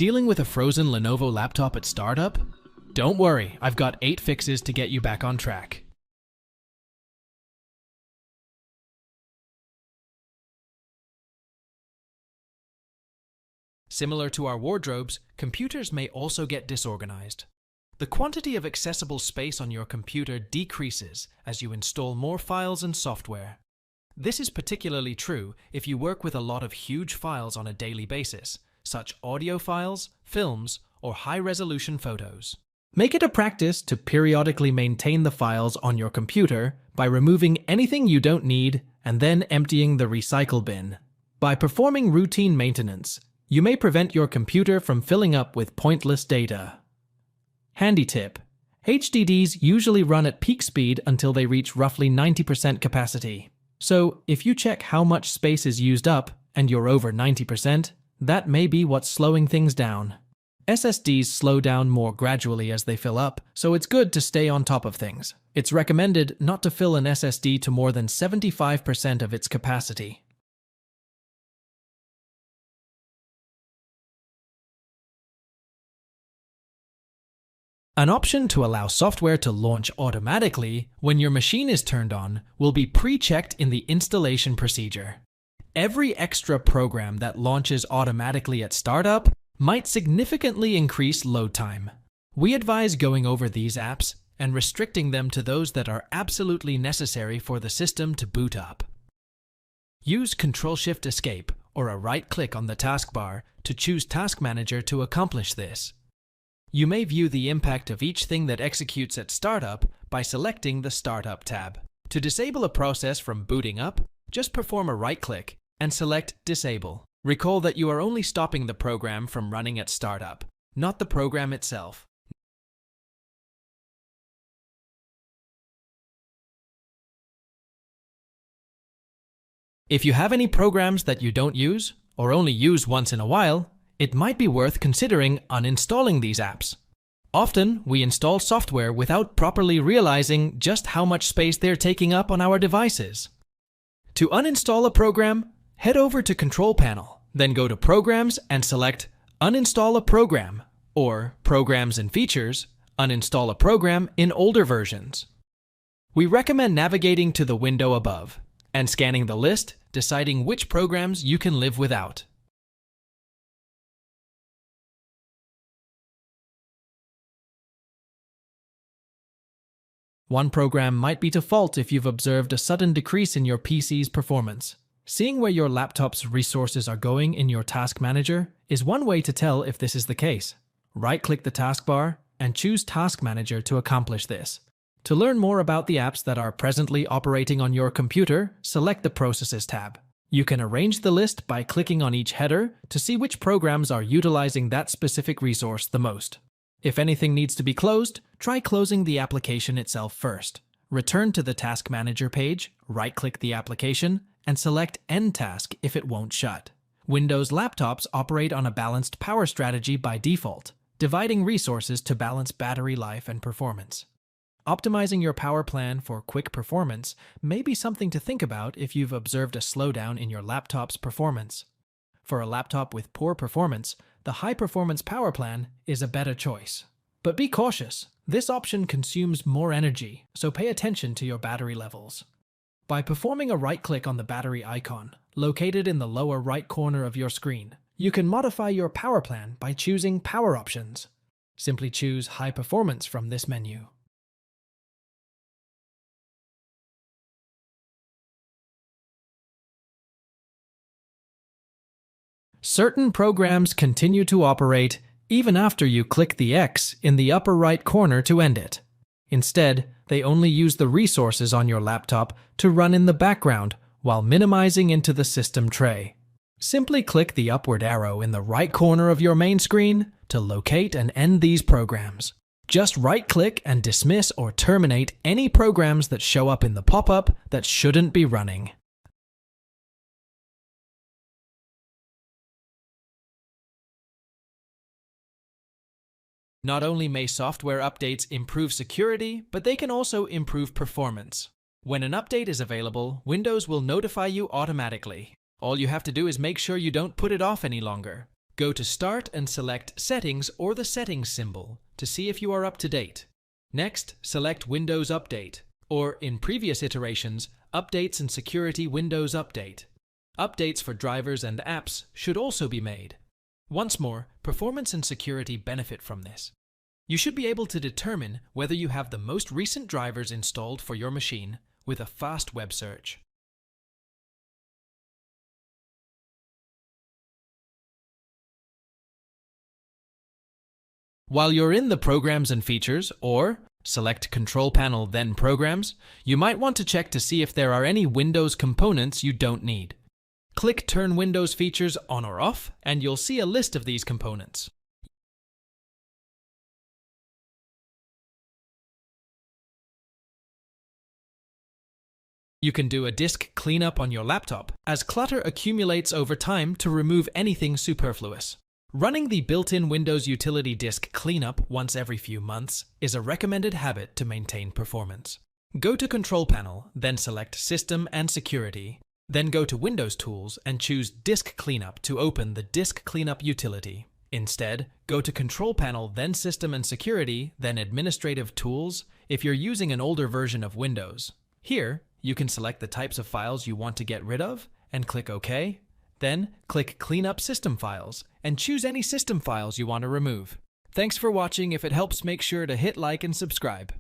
Dealing with a frozen Lenovo laptop at startup? Don't worry, I've got 8 fixes to get you back on track. Similar to our wardrobes, computers may also get disorganized. The quantity of accessible space on your computer decreases as you install more files and software. This is particularly true if you work with a lot of huge files on a daily basis, such audio files, films, or high-resolution photos. Make it a practice to periodically maintain the files on your computer by removing anything you don't need and then emptying the recycle bin. By performing routine maintenance, you may prevent your computer from filling up with pointless data. Handy tip: HDDs usually run at peak speed until they reach roughly 90% capacity. So, if you check how much space is used up and you're over 90%, that may be what's slowing things down. SSDs slow down more gradually as they fill up, so it's good to stay on top of things. It's recommended not to fill an SSD to more than 75% of its capacity. An option to allow software to launch automatically when your machine is turned on will be pre-checked in the installation procedure. Every extra program that launches automatically at startup might significantly increase load time. We advise going over these apps and restricting them to those that are absolutely necessary for the system to boot up. Use Ctrl-Shift-Escape or a right-click on the taskbar to choose Task Manager to accomplish this. You may view the impact of each thing that executes at startup by selecting the Startup tab. To disable a process from booting up, just perform a right-click and select Disable. Recall that you are only stopping the program from running at startup, not the program itself. If you have any programs that you don't use, or only use once in a while, it might be worth considering uninstalling these apps. Often, we install software without properly realizing just how much space they're taking up on our devices. To uninstall a program, head over to Control Panel, then go to Programs and select Uninstall a Program, or Programs and Features, uninstall a program in older versions. We recommend navigating to the window above and scanning the list, deciding which programs you can live without. One program might be to fault if you've observed a sudden decrease in your PC's performance. Seeing where your laptop's resources are going in your Task Manager is one way to tell if this is the case. Right-click the taskbar and choose Task Manager to accomplish this. To learn more about the apps that are presently operating on your computer, select the Processes tab. You can arrange the list by clicking on each header to see which programs are utilizing that specific resource the most. If anything needs to be closed, try closing the application itself first. Return to the Task Manager page, right-click the application, and select End Task if it won't shut. Windows laptops operate on a balanced power strategy by default, dividing resources to balance battery life and performance. Optimizing your power plan for quick performance may be something to think about if you've observed a slowdown in your laptop's performance. For a laptop with poor performance, the high-performance power plan is a better choice. But be cautious. This option consumes more energy, so pay attention to your battery levels. By performing a right-click on the battery icon, located in the lower right corner of your screen, you can modify your power plan by choosing Power Options. Simply choose High Performance from this menu. Certain programs continue to operate even after you click the X in the upper right corner to end it. Instead, they only use the resources on your laptop to run in the background while minimizing into the system tray. Simply click the upward arrow in the right corner of your main screen to locate and end these programs. Just right-click and dismiss or terminate any programs that show up in the pop-up that shouldn't be running. Not only may software updates improve security, but they can also improve performance. When an update is available, Windows will notify you automatically. All you have to do is make sure you don't put it off any longer. Go to Start and select Settings or the Settings symbol to see if you are up to date. Next, select Windows Update, or in previous iterations, Updates and Security Windows Update. Updates for drivers and apps should also be made. Once more, performance and security benefit from this. You should be able to determine whether you have the most recent drivers installed for your machine with a fast web search. While you're in the Programs and Features, or select Control Panel then Programs, you might want to check to see if there are any Windows components you don't need. Click Turn Windows Features on or off, and you'll see a list of these components. You can do a disk cleanup on your laptop, as clutter accumulates over time to remove anything superfluous. Running the built-in Windows Utility Disk Cleanup once every few months is a recommended habit to maintain performance. Go to Control Panel, then select System and Security. Then go to Windows Tools and choose Disk Cleanup to open the Disk Cleanup utility. Instead, go to Control Panel, then System and Security, then Administrative Tools if you're using an older version of Windows. Here, you can select the types of files you want to get rid of and click OK. Then, click Clean Up System Files and choose any system files you want to remove. Thanks for watching. If it helps, make sure to hit like and subscribe.